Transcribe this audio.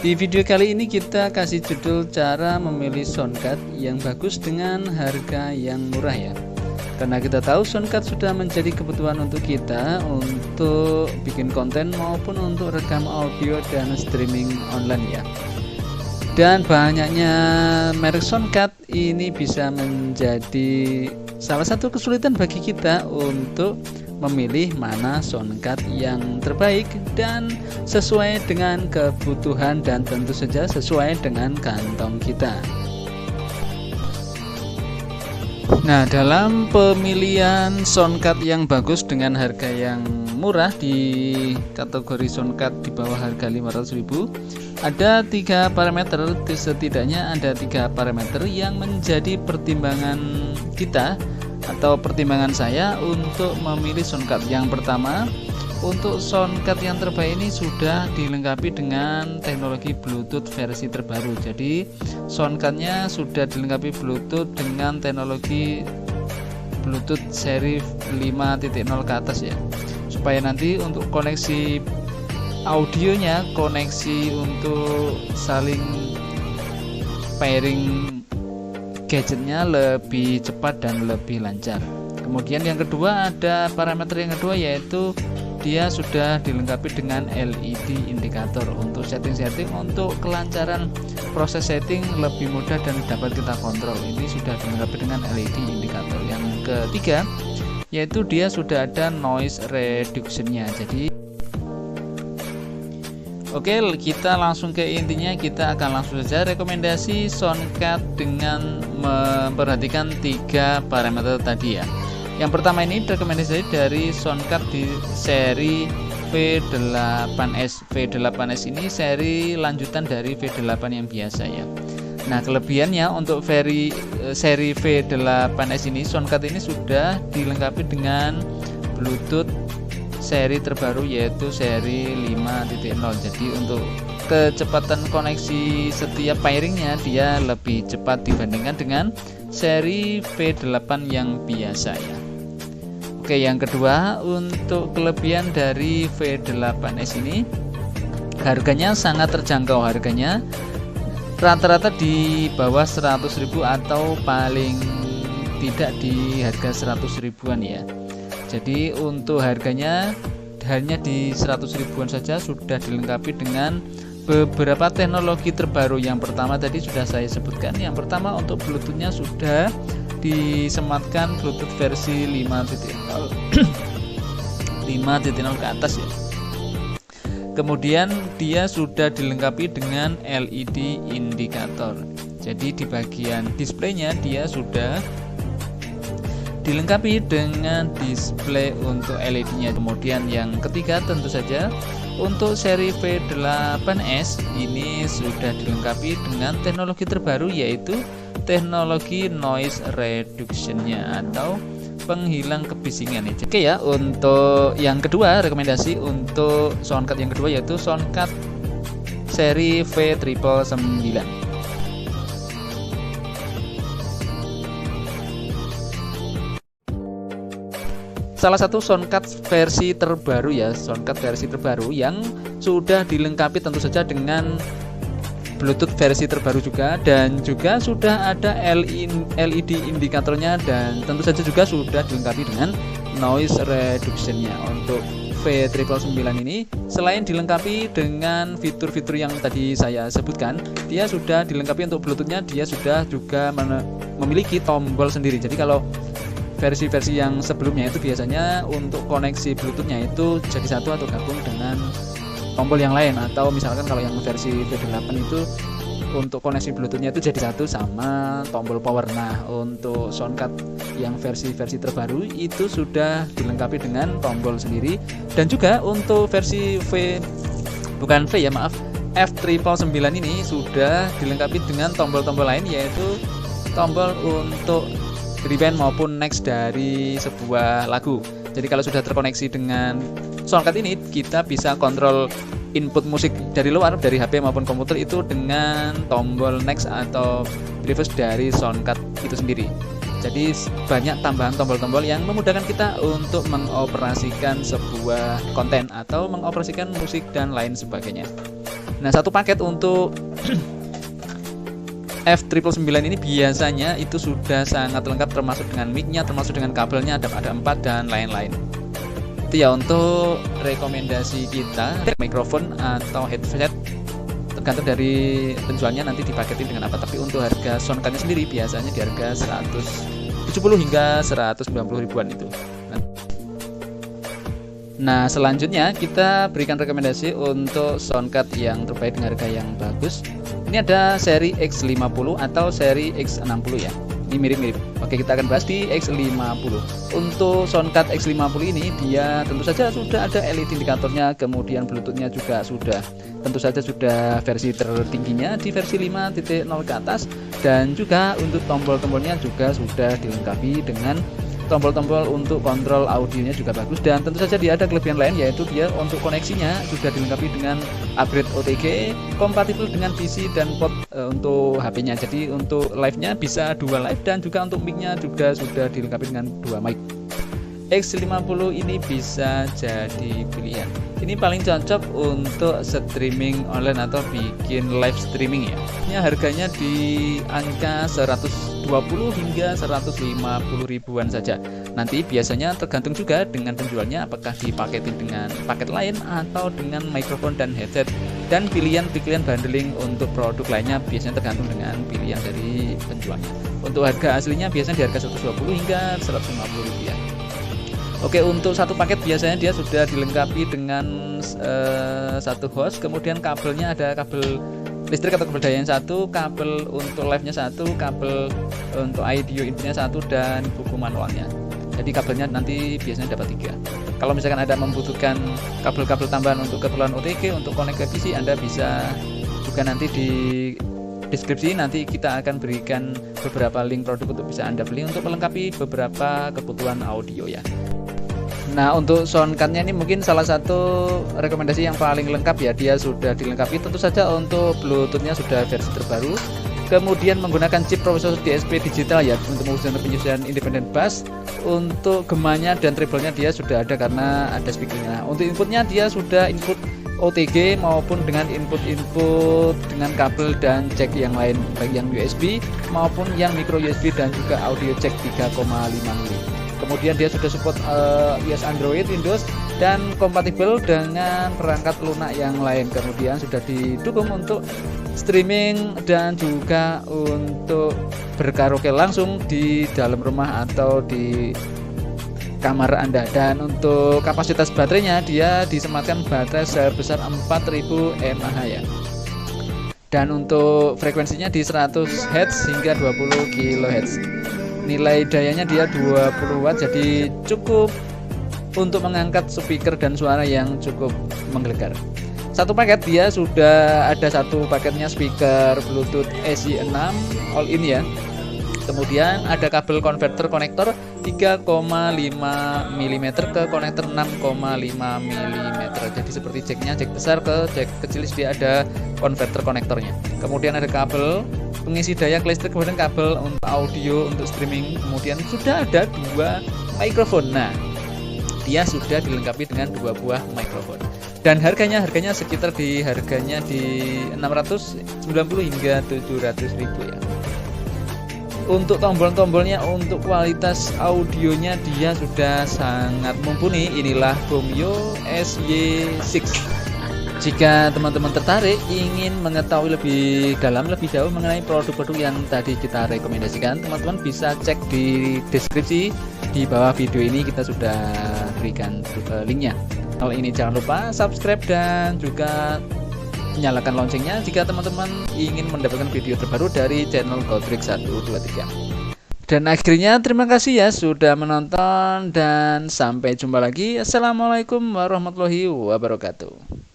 Di video kali ini kita kasih judul cara memilih soundcard yang bagus dengan harga yang murah ya. Karena kita tahu soundcard sudah menjadi kebutuhan untuk kita untuk bikin konten maupun untuk rekam audio dan streaming online ya. Dan banyaknya merek soundcard ini bisa menjadi salah satu kesulitan bagi kita untuk memilih mana soundcard yang terbaik dan sesuai dengan kebutuhan dan tentu saja sesuai dengan kantong kita. Nah, dalam pemilihan soundcard yang bagus dengan harga yang murah di kategori soundcard di bawah harga 500.000, ada 3 parameter, setidaknya ada 3 parameter yang menjadi pertimbangan kita atau pertimbangan saya untuk memilih soundcard. Yang pertama, untuk soundcard yang terbaik ini sudah dilengkapi dengan teknologi Bluetooth versi terbaru. Jadi soundcardnya sudah dilengkapi Bluetooth dengan teknologi Bluetooth seri 5.0 ke atas ya, supaya nanti untuk koneksi audionya, koneksi untuk saling pairing gadgetnya lebih cepat dan lebih lancar. Kemudian yang kedua, ada parameter yang kedua yaitu dia sudah dilengkapi dengan LED indikator untuk setting-setting, untuk kelancaran proses setting lebih mudah dan dapat kita kontrol. Ini sudah dilengkapi dengan LED indikator. Yang ketiga yaitu dia sudah ada noise reduction-nya. Jadi oke, kita langsung ke intinya. Kita akan langsung saja rekomendasi soundcard dengan memperhatikan 3 parameter tadi ya. Yang pertama ini rekomendasi dari soundcard di seri V8S. V8S ini seri lanjutan dari V8 yang biasa ya. Nah, kelebihannya untuk seri V8S ini, soundcard ini sudah dilengkapi dengan Bluetooth seri terbaru yaitu seri 5.0. Jadi untuk kecepatan koneksi setiap pairingnya dia lebih cepat dibandingkan dengan seri V8 yang biasa ya. Oke, yang kedua, untuk kelebihan dari V8S ini harganya sangat terjangkau. Harganya rata-rata di bawah 100.000 atau paling tidak di harga 100 ribuan ya. Jadi untuk harganya hanya di 100 ribuan saja sudah dilengkapi dengan beberapa teknologi terbaru. Yang pertama tadi sudah saya sebutkan. Yang pertama, untuk Bluetooth-nya sudah disematkan Bluetooth versi 5.0 5.0 ke atas ya. Kemudian dia sudah dilengkapi dengan LED indikator. Jadi di bagian displaynya dia sudah dilengkapi dengan display untuk LED-nya. Kemudian yang ketiga tentu saja untuk seri V8S ini sudah dilengkapi dengan teknologi terbaru yaitu teknologi noise reduction-nya atau penghilang kebisingan. Oke ya, untuk yang kedua rekomendasi untuk soundcard yang kedua yaitu soundcard seri V999. Salah satu soundcard versi terbaru ya, soundcard versi terbaru yang sudah dilengkapi tentu saja dengan Bluetooth versi terbaru juga, dan juga sudah ada LED indikatornya, dan tentu saja juga sudah dilengkapi dengan noise reduction-nya. Untuk V999 ini selain dilengkapi dengan fitur-fitur yang tadi saya sebutkan, dia sudah dilengkapi untuk Bluetooth-nya, dia sudah juga memiliki tombol sendiri. Jadi kalau versi-versi yang sebelumnya itu biasanya untuk koneksi Bluetooth-nya itu jadi satu atau gabung dengan tombol yang lain, atau misalkan kalau yang versi V8 itu untuk koneksi Bluetooth-nya itu jadi satu sama tombol power. Nah, untuk soundcard yang versi-versi terbaru itu sudah dilengkapi dengan tombol sendiri, dan juga untuk versi F999 ini sudah dilengkapi dengan tombol-tombol lain, yaitu tombol untuk rewind maupun next dari sebuah lagu. Jadi kalau sudah terkoneksi dengan soundcard ini, kita bisa kontrol input musik dari luar, dari HP maupun komputer itu dengan tombol next atau reverse dari soundcard itu sendiri. Jadi banyak tambahan tombol-tombol yang memudahkan kita untuk mengoperasikan sebuah konten atau mengoperasikan musik dan lain sebagainya. Nah, satu paket untuk F999 ini biasanya itu sudah sangat lengkap, termasuk dengan mic-nya, termasuk dengan kabelnya, ada 4 dan lain-lain. Itu ya untuk rekomendasi kita, mikrofon atau headset tergantung dari penjualnya nanti dipaketin dengan apa. Tapi untuk harga soundcardnya sendiri biasanya di harga 170 hingga 190 ribuan itu. Nah, selanjutnya kita berikan rekomendasi untuk soundcard yang terbaik dengan harga yang bagus. Ini ada seri X50 atau seri X60 ya. Ini mirip-mirip. Oke, kita akan bahas di X50. Untuk soundcard X50 ini dia tentu saja sudah ada LED indikatornya, kemudian Bluetooth-nya juga sudah. Tentu saja sudah versi tertingginya di versi 5.0 ke atas, dan juga untuk tombol-tombolnya juga sudah dilengkapi dengan tombol-tombol untuk kontrol audionya juga bagus. Dan tentu saja dia ada kelebihan lain, yaitu dia untuk koneksinya sudah dilengkapi dengan upgrade OTG, kompatibel dengan PC dan port untuk HP-nya. Jadi untuk live-nya bisa 2 live, dan juga untuk mic-nya juga sudah dilengkapi dengan 2 mic. X50 ini bisa jadi pilihan. Ini paling cocok untuk streaming online atau bikin live streaming ya. Ini harganya di angka 120 hingga 150 ribuan saja. Nanti biasanya tergantung juga dengan penjualnya, apakah dipaketin dengan paket lain atau dengan mikrofon dan headset. Dan pilihan-pilihan bundling untuk produk lainnya biasanya tergantung dengan pilihan dari penjualnya. Untuk harga aslinya biasanya di harga 120 hingga 150 rupiah. Oke, untuk satu paket biasanya dia sudah dilengkapi dengan satu host, kemudian kabelnya ada kabel listrik atau kabel daya yang satu, kabel untuk live-nya satu, kabel untuk audio inputnya satu, dan buku manualnya. Jadi kabelnya nanti biasanya dapat 3. Kalau misalkan Anda membutuhkan kabel-kabel tambahan untuk keperluan OTG untuk connect ke PC, Anda bisa juga nanti di deskripsi nanti kita akan berikan beberapa link produk untuk bisa Anda beli untuk melengkapi beberapa kebutuhan audio ya. Nah, untuk soundcardnya ini mungkin salah satu rekomendasi yang paling lengkap ya. Dia sudah dilengkapi tentu saja untuk Bluetooth-nya sudah versi terbaru. Kemudian menggunakan chip prosesor DSP digital ya untuk mewujudkan penyusunan independent bass. Untuk gemanya dan treble-nya dia sudah ada karena ada speakernya. Untuk inputnya dia sudah input OTG maupun dengan input-input dengan kabel dan jack yang lain, baik yang USB maupun yang micro USB dan juga audio jack 3,5 mm. Kemudian dia sudah support iOS, Android, Windows, dan kompatibel dengan perangkat lunak yang lain. Kemudian sudah didukung untuk streaming dan juga untuk berkaraoke langsung di dalam rumah atau di kamar Anda. Dan untuk kapasitas baterainya dia disematkan baterai sebesar 4000 mAh ya. Dan untuk frekuensinya di 100 Hz hingga 20 kHz. Nilai dayanya dia 20 watt, jadi cukup untuk mengangkat speaker dan suara yang cukup menggelegar. Satu paket dia sudah ada satu paketnya speaker Bluetooth SI6 all in ya. Kemudian ada kabel konverter konektor 3,5 mm ke konektor 6,5 mm. Jadi seperti jacknya, jack besar ke jack kecil dia ada konverter konektornya. Kemudian ada kabel pengisi daya listrik, kemudian kabel untuk audio untuk streaming. Kemudian sudah ada 2 mikrofon. Nah, dia sudah dilengkapi dengan 2 buah mikrofon. Dan harganya sekitar di 690 hingga 700 ribu ya. Untuk tombol-tombolnya, untuk kualitas audionya dia sudah sangat mumpuni. Inilah Boomio SY6. Jika teman-teman tertarik ingin mengetahui lebih dalam, lebih jauh mengenai produk-produk yang tadi kita rekomendasikan, teman-teman bisa cek di deskripsi di bawah video ini, kita sudah berikan linknya. Kalau ini jangan lupa subscribe dan juga nyalakan loncengnya jika teman-teman ingin mendapatkan video terbaru dari channel Godric 123. Dan akhirnya terima kasih ya sudah menonton dan sampai jumpa lagi. Assalamualaikum warahmatullahi wabarakatuh.